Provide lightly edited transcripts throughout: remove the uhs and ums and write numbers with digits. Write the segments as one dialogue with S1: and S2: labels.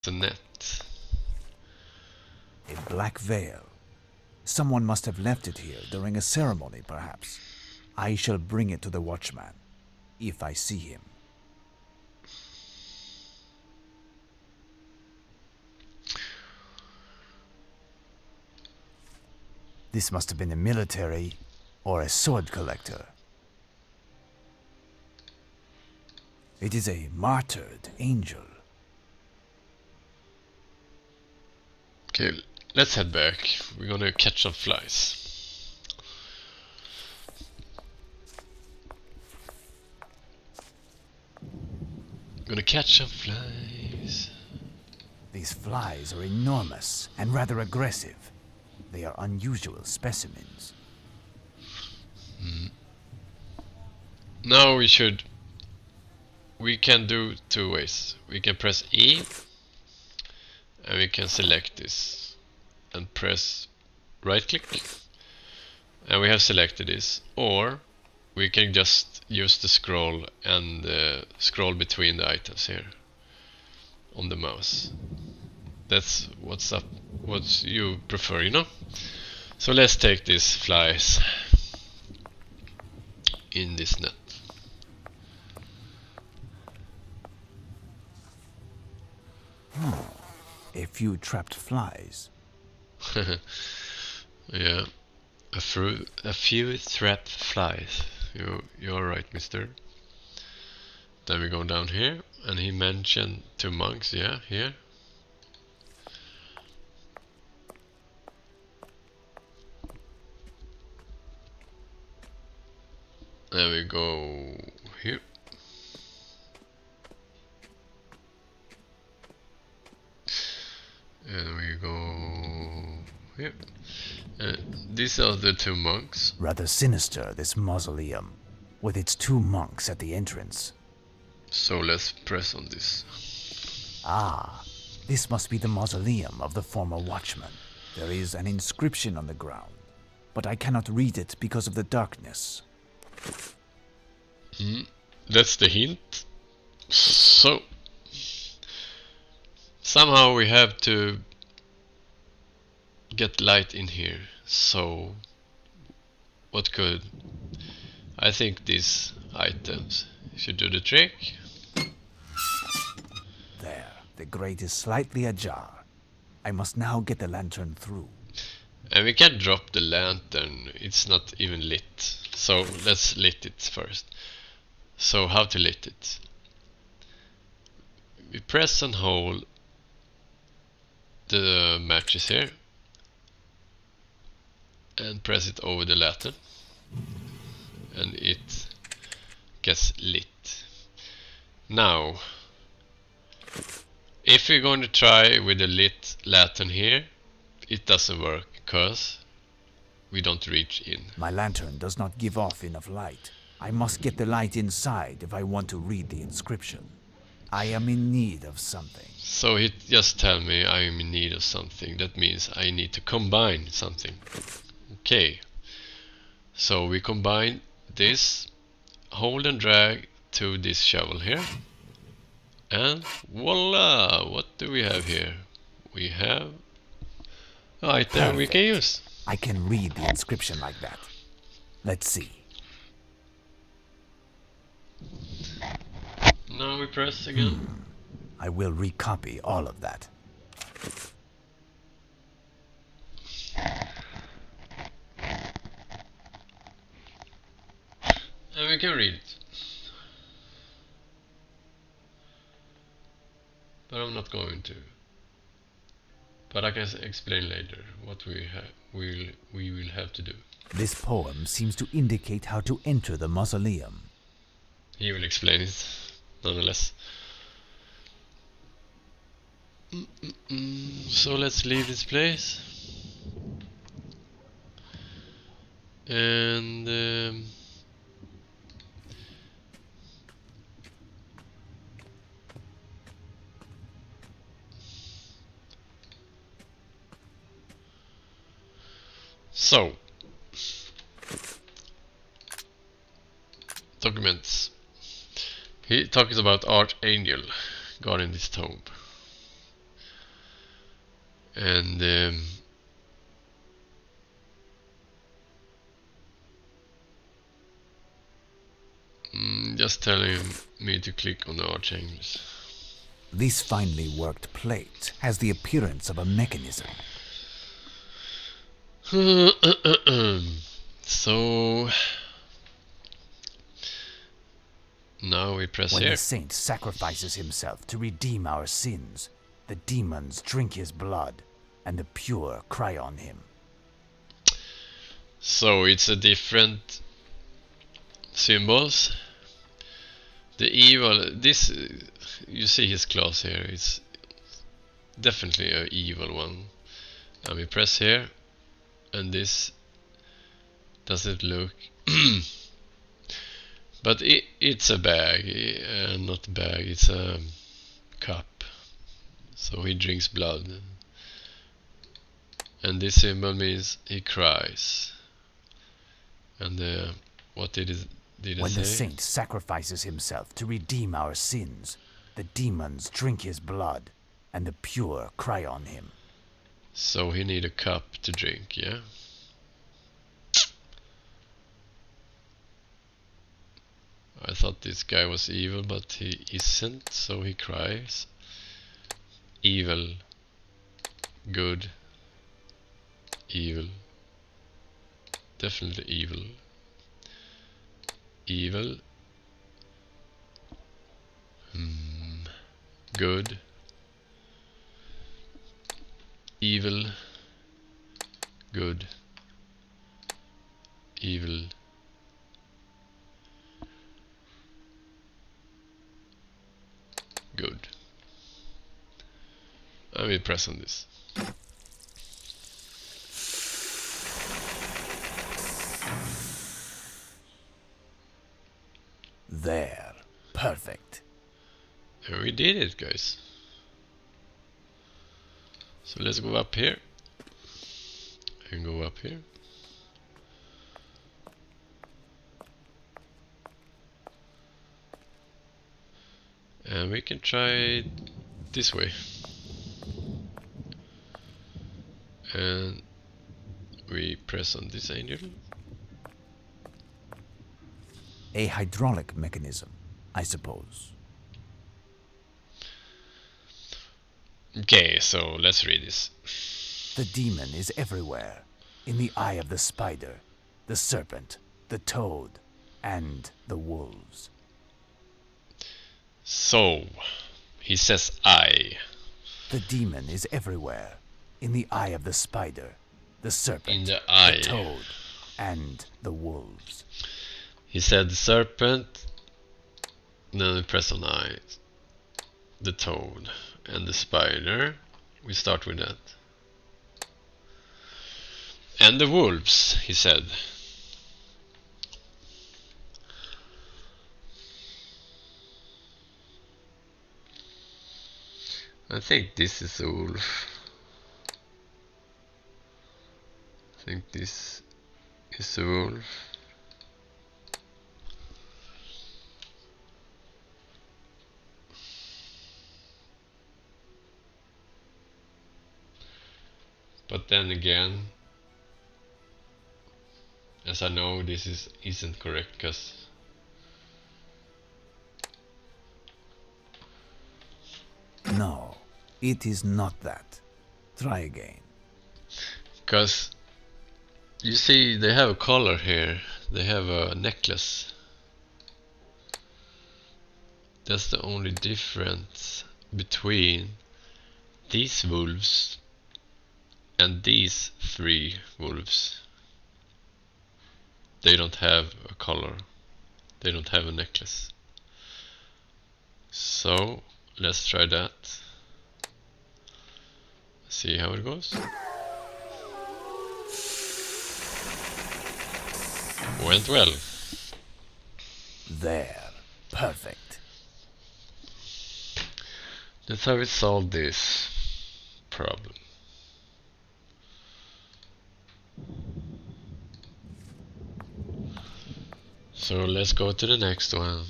S1: The net.
S2: A black veil. Someone must have left it here during a ceremony, perhaps. I shall bring it to the watchman, if I see him. This must have been a military or a sword collector. It is a martyred angel.
S1: Okay, let's head back. We're gonna catch some flies. Gonna catch some flies.
S2: These flies are enormous and rather aggressive. They are unusual specimens.
S1: Now we can do two ways. We can press E and we can select this and press right click and we have selected this, or we can just use the scroll and scroll between the items here on the mouse. That's what you prefer, you know? So let's take these flies in this net.
S2: A few trapped flies.
S1: Yeah, a few trapped flies. You're right, mister. Then we go down here, and he mentioned 2 monks. Yeah, here. Then we go here. And we go here. These are the 2 monks.
S2: Rather sinister, this mausoleum, with its 2 monks at the entrance.
S1: So let's press on this.
S2: Ah, this must be the mausoleum of the former watchman. There is an inscription on the ground, but I cannot read it because of the darkness.
S1: That's the hint. So somehow we have to get light in here. So what could I think these items should do the trick?
S2: There, the grate is slightly ajar. I must now get the lantern through.
S1: And we can drop the lantern, it's not even lit. So let's lit it first. So how to lit it? We press and hold the matches here and press it over the lantern and it gets lit. Now if we're going to try with a lit lantern here, it doesn't work because we don't reach in.
S2: My lantern does not give off enough light. I must get the light inside if I want to read the inscription. I am in need of something.
S1: So he just tell me I am in need of something. That means I need to combine something. Okay. So we combine this, hold and drag to this shovel here. And voila! What do we have here? We have an item we can use.
S2: I can read the inscription like that. Let's see.
S1: Now we press again.
S2: I will recopy all of that.
S1: And we can read it. But I'm not going to. But I can explain later what we will have to do.
S2: This poem seems to indicate how to enter the mausoleum.
S1: He will explain it, nonetheless. So let's leave this place. And so documents. He talks about Archangel guarding this tomb. And just telling me to click on the archangels.
S2: This finely worked plate has the appearance of a mechanism.
S1: So now we press
S2: When
S1: here.
S2: the saint sacrifices himself to redeem our sins, the demons drink his blood, and the pure cry on him.
S1: So it's a different symbols. The evil, this, you see his class here, it's definitely an evil one. And we press here, and this doesn't look but it's a bag, not a bag, it's a cup. So he drinks blood, and this symbol means he cries. And what did I
S2: When
S1: say?
S2: the saint sacrifices himself to redeem our sins, the demons drink his blood, and the pure cry on him.
S1: So he need a cup to drink, yeah? I thought this guy was evil, but he isn't, so he cries. Evil. Good. Evil. Definitely evil. Evil. Good. Evil. Good. Evil. Good. I will press on this.
S2: There. Perfect.
S1: And we did it, guys. So let's go up here. And go up here. And we can try this way. And we press on this angel.
S2: A hydraulic mechanism, I suppose.
S1: Okay, so let's read this.
S2: The demon is everywhere, in the eye of the spider, the serpent, the toad, and the wolves.
S1: So, he says I.
S2: The demon is everywhere, in the eye of the spider, the serpent,
S1: In the eye.
S2: the toad, and the wolves.
S1: He said serpent, then we press on I. The toad and the spider. We start with that. And the wolves, he said. I think this is a wolf. I think this is a wolf. But then again, as I know, this isn't correct, because
S2: No, it is not that. Try again.
S1: because you see they have a collar here, they have a necklace. That's the only difference between these wolves and these three wolves. They don't have a collar, they don't have a necklace. So let's try that. See how it goes. Went well.
S2: There. Perfect.
S1: That's how we solve this problem. So let's go to the next one.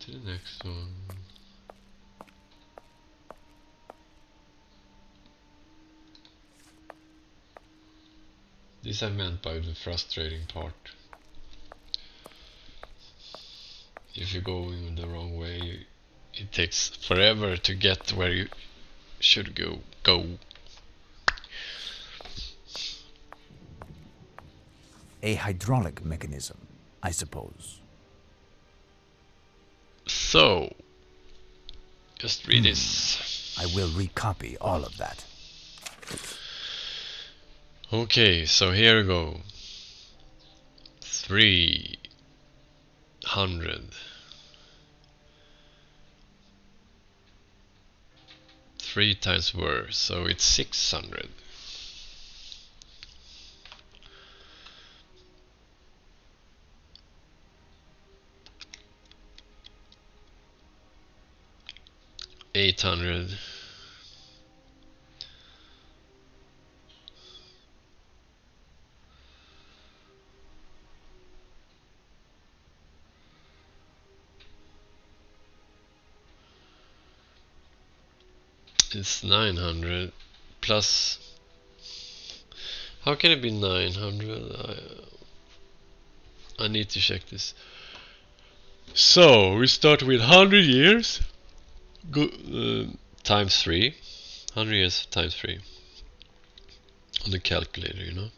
S1: to the next one. This I meant by the frustrating part. If you're going the wrong way, it takes forever to get where you should go.
S2: A hydraulic mechanism, I suppose.
S1: So, just read this.
S2: I will recopy all of that.
S1: Okay, so here we go. 300. 3 times worse, so it's 600. $800. It's 900 plus. How can it be 900? I need to check this. So we start with 100 years times 3. 100 years times 3 on the calculator, you know.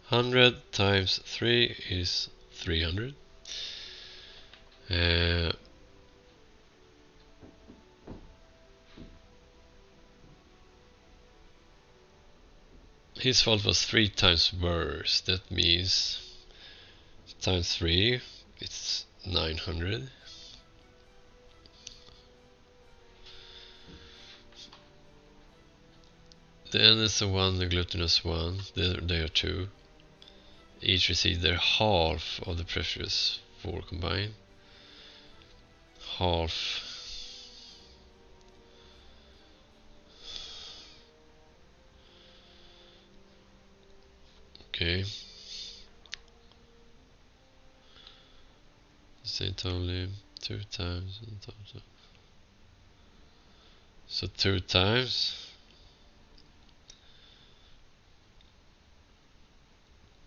S1: 100 times 3 is 300. His fault was 3 times worse. That means times 3, it's 900. Then it's the one, the glutinous one. They are 2. Each receive their half of the precious 4 combined. Half. Okay. Saint only 2 times in total. So 2 times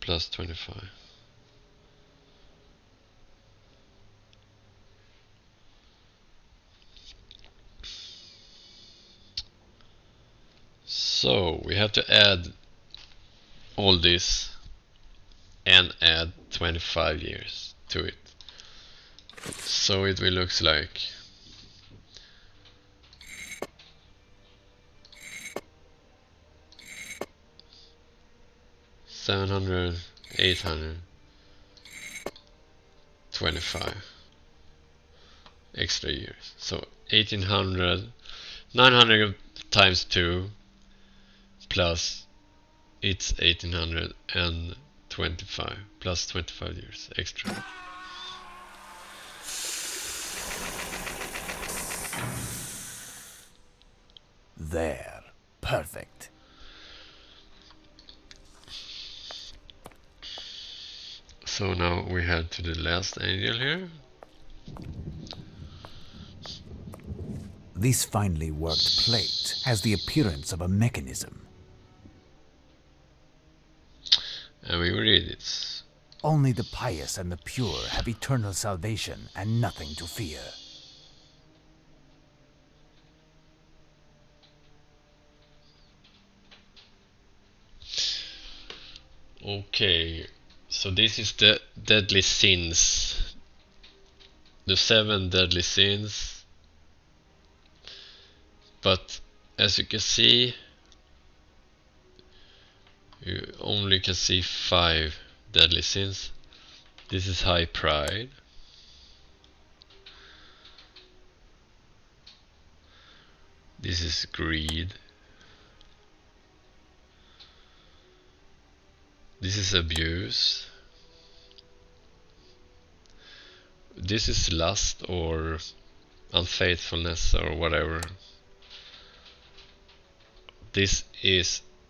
S1: plus 25. So we have to add all this and add 25 years to it. So it will look like 700, 800, 25 extra years. So 1800, 900 times 2 plus it's 1825 plus 25 years extra.
S2: There. Perfect.
S1: So now we head to the last angel here.
S2: This finely worked plate has the appearance of a mechanism.
S1: And we read it.
S2: Only the pious and the pure have eternal salvation and nothing to fear.
S1: Okay, so this is the deadly sins. The 7 deadly sins. But as you can see, you only can see 5 deadly sins. This is high pride. This is greed. This is abuse. This is lust or unfaithfulness or whatever. This is